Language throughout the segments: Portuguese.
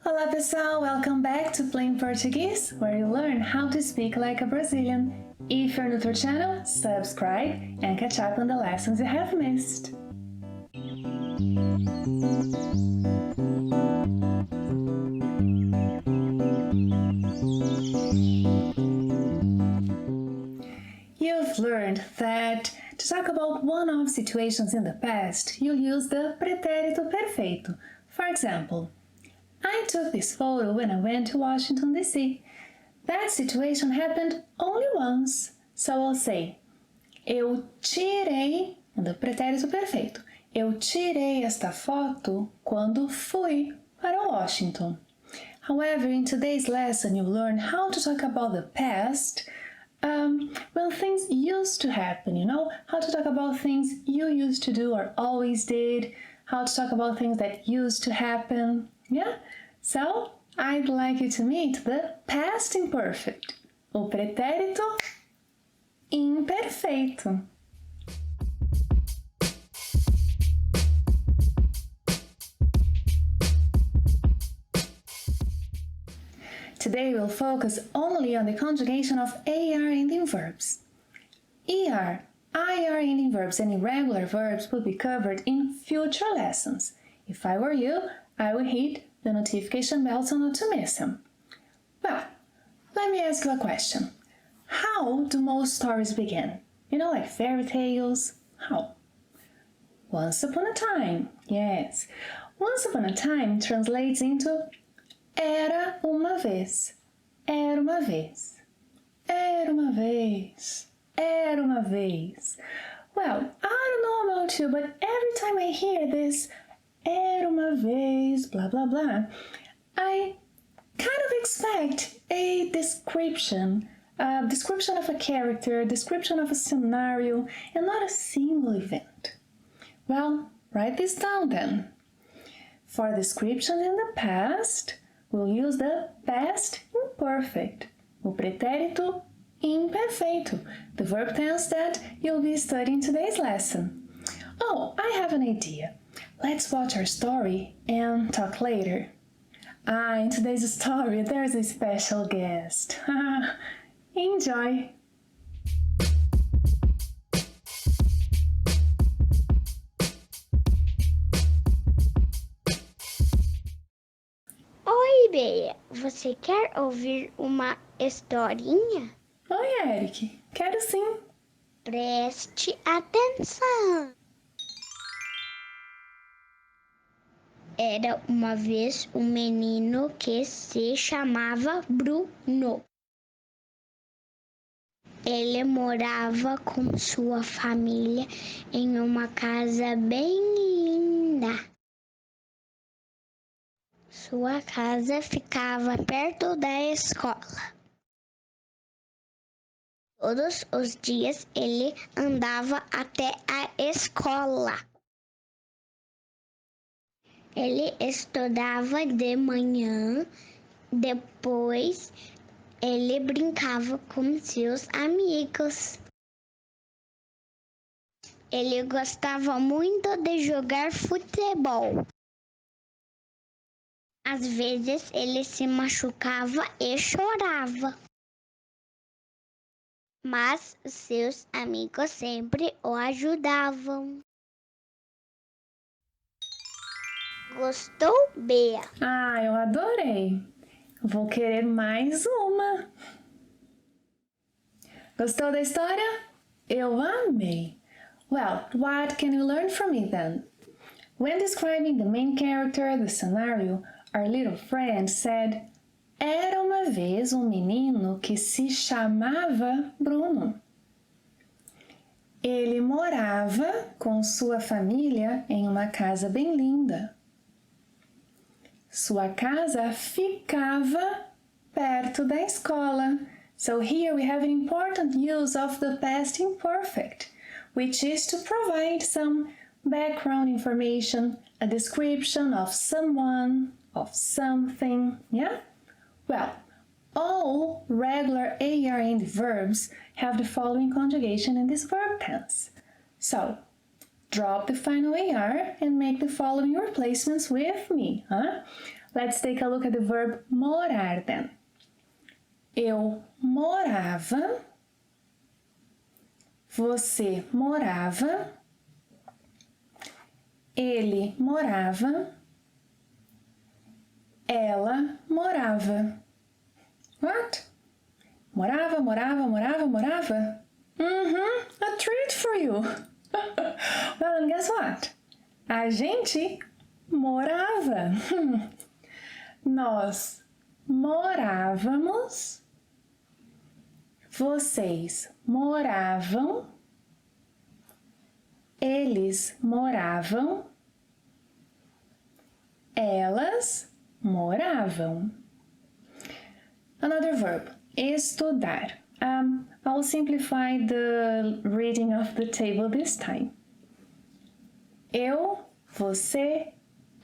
Olá pessoal, welcome back to Plain Portuguese, where you learn how to speak like a Brazilian. If you're new to our channel, subscribe and catch up on the lessons you have missed. You've learned that to talk about one-off situations in the past, you'll use the pretérito perfeito. For example, I took this photo when I went to Washington, D.C. That situation happened only once, so I'll say, eu tirei, do pretérito perfeito, eu tirei esta foto quando fui para Washington. However, in today's lesson, you'll learn how to talk about the past when things used to happen, how to talk about things you used to do or always did, how to talk about things that used to happen, yeah? So, I'd like you to meet the past imperfect, o pretérito imperfeito. Today we'll focus only on the conjugation of AR ending verbs. ER, IR ending verbs and irregular verbs will be covered in future lessons. If I were you, I would hit the notification bell so not to miss them. Well, let me ask you a question. How do most stories begin? Like fairy tales? How? Once upon a time. Yes. Once upon a time translates into era uma vez. Era uma vez. Era uma vez. Era uma vez. Well, I don't know about you, but every time I hear this era uma vez, blah, blah, blah, I kind of expect a description of a character, description of a scenario, and not a single event. Well, write this down then. For description in the past, we'll use the past imperfect, o pretérito imperfeito, the verb tense that you'll be studying today's lesson. Oh, I have an idea. Let's watch our story and talk later. In today's story, there's a special guest. Enjoy! Oi, Bea, você quer ouvir uma historinha? Oi, Eric. Quero sim. Preste atenção! Era uma vez um menino que se chamava Bruno. Ele morava com sua família em uma casa bem linda. Sua casa ficava perto da escola. Todos os dias ele andava até a escola. Ele estudava de manhã, depois ele brincava com seus amigos. Ele gostava muito de jogar futebol. Às vezes ele se machucava e chorava. Mas seus amigos sempre o ajudavam. Gostou, Bea? Eu adorei. Vou querer mais uma. Gostou da história? Eu amei. Well, what can you learn from it then? When describing the main character, the scenario, our little friend said, era uma vez um menino que se chamava Bruno. Ele morava com sua família em uma casa bem linda. Sua casa ficava perto da escola. So here we have an important use of the past imperfect, which is to provide some background information, a description of someone, of something, yeah? Well, all regular AR end verbs have the following conjugation in this verb tense. So, drop the final AR and make the following replacements with me. Let's take a look at the verb morar then. Eu morava, você morava, ele morava, ela morava. What? Morava, morava, morava, morava? A treat for you. Well, and guess what? A gente morava. Nós morávamos. Vocês moravam. Eles moravam. Elas moravam. Another verb, estudar. I'll simplify the reading of the table this time. Eu, você,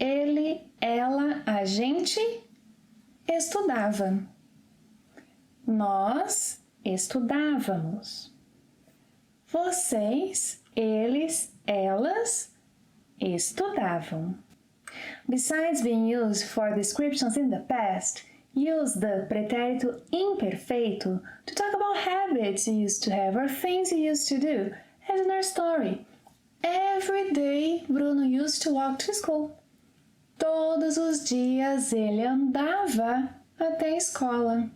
ele, ela, a gente estudava. Nós estudávamos. Vocês, eles, elas estudavam. Besides being used for descriptions in the past, use the pretérito imperfeito to talk about habits you used to have or things you used to do, as in our story. Every day, Bruno used to walk to school. Todos os dias ele andava até a escola.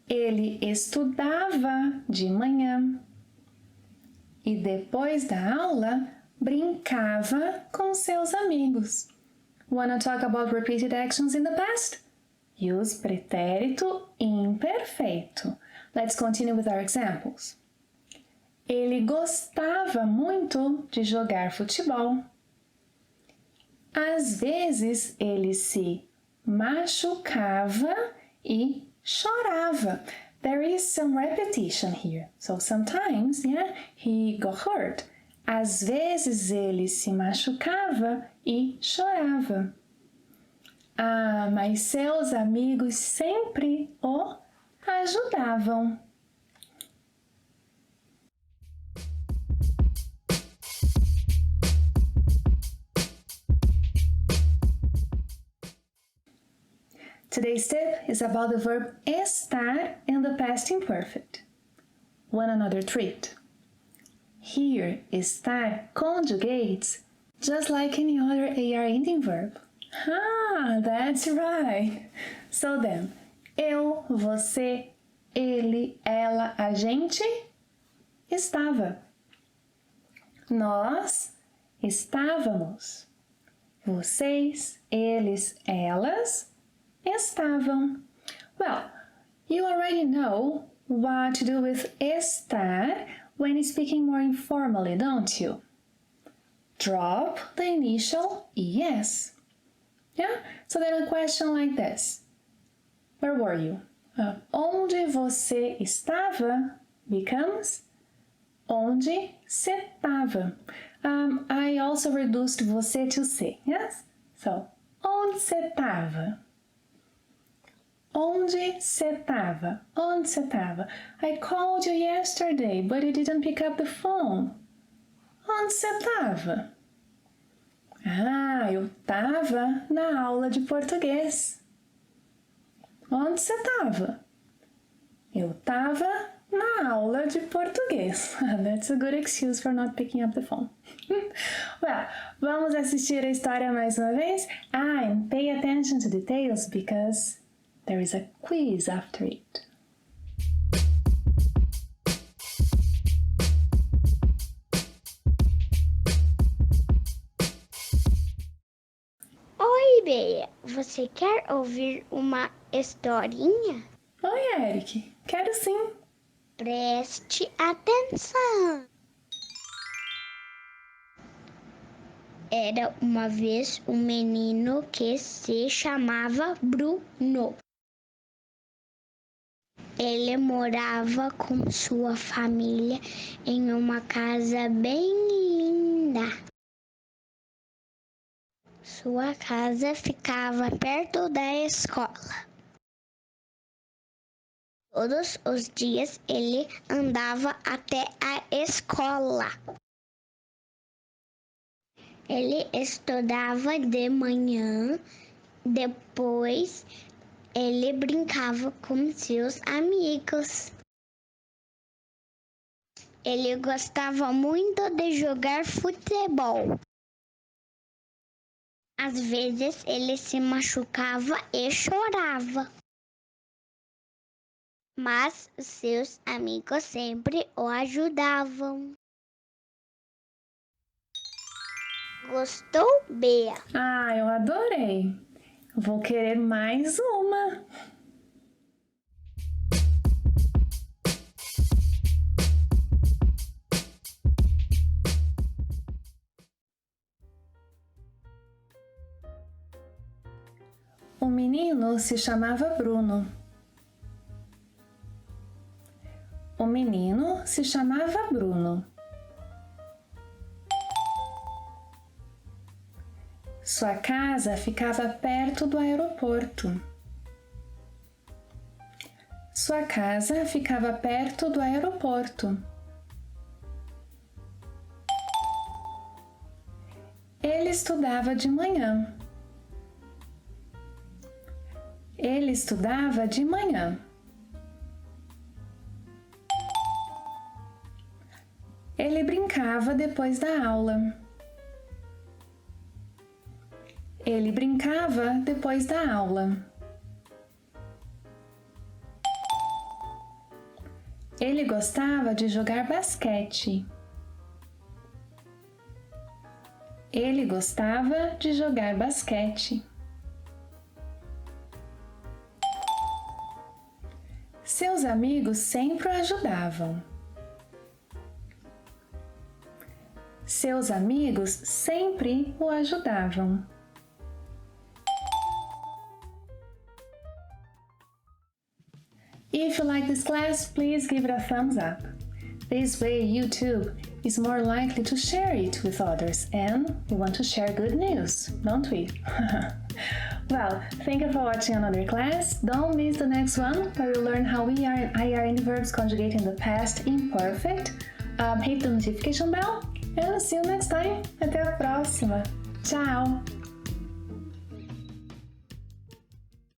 Ele estudava de manhã. E depois da aula, brincava com seus amigos. Wanna talk about repeated actions in the past? Use pretérito imperfeito. Let's continue with our examples. Ele gostava muito de jogar futebol. Às vezes ele se machucava e chorava. There is some repetition here. So sometimes, he got hurt. Às vezes ele se machucava e chorava. Ah, mas seus amigos sempre o ajudavam. Today's tip is about the verb estar in the past imperfect. One another treat. Here, estar conjugates just like any other AR ending verb. Ah, that's right. So then, eu, você, ele, ela, a gente estava. Nós estávamos. Vocês, eles, elas estavam. Well, you already know what to do with estar when speaking more informally, don't you? Drop the initial es. Yeah? So then a question like this. Where were you? Onde você estava becomes onde você estava. I also reduced você to se, yes? So, onde você estava? Onde você estava? Onde você estava? I called you yesterday, but you didn't pick up the phone. Onde você estava? Ah, eu estava na aula de português. Onde você estava? Eu estava na aula de português. That's a good excuse for not picking up the phone. Well, vamos assistir a história mais uma vez? And pay attention to details because there is a quiz after it. Oi, Bea, você quer ouvir uma historinha? Oi, Eric. Quero sim. Preste atenção! Era uma vez um menino que se chamava Bruno. Ele morava com sua família em uma casa bem linda. Sua casa ficava perto da escola. Todos os dias ele andava até a escola. Ele estudava de manhã Depois, ele brincava com seus amigos. Ele gostava muito de jogar futebol. Às vezes, ele se machucava e chorava. Mas seus amigos sempre o ajudavam. Gostou, Bea? Ah, eu adorei! Vou querer mais uma! O menino se chamava Bruno. O menino se chamava Bruno. Sua casa ficava perto do aeroporto. Sua casa ficava perto do aeroporto. Ele estudava de manhã. Ele estudava de manhã. Ele brincava depois da aula. Ele brincava depois da aula. Ele gostava de jogar basquete. Ele gostava de jogar basquete. Seus amigos sempre o ajudavam. Seus amigos sempre o ajudavam. If you like this class, please give it a thumbs up. This way YouTube is more likely to share it with others, and we want to share good news, don't we? Well, thank you for watching another class. Don't miss the next one where we'll learn how ER and IR any verbs conjugate in the past imperfect. Hit the notification bell and see you next time. Até a próxima. Tchau!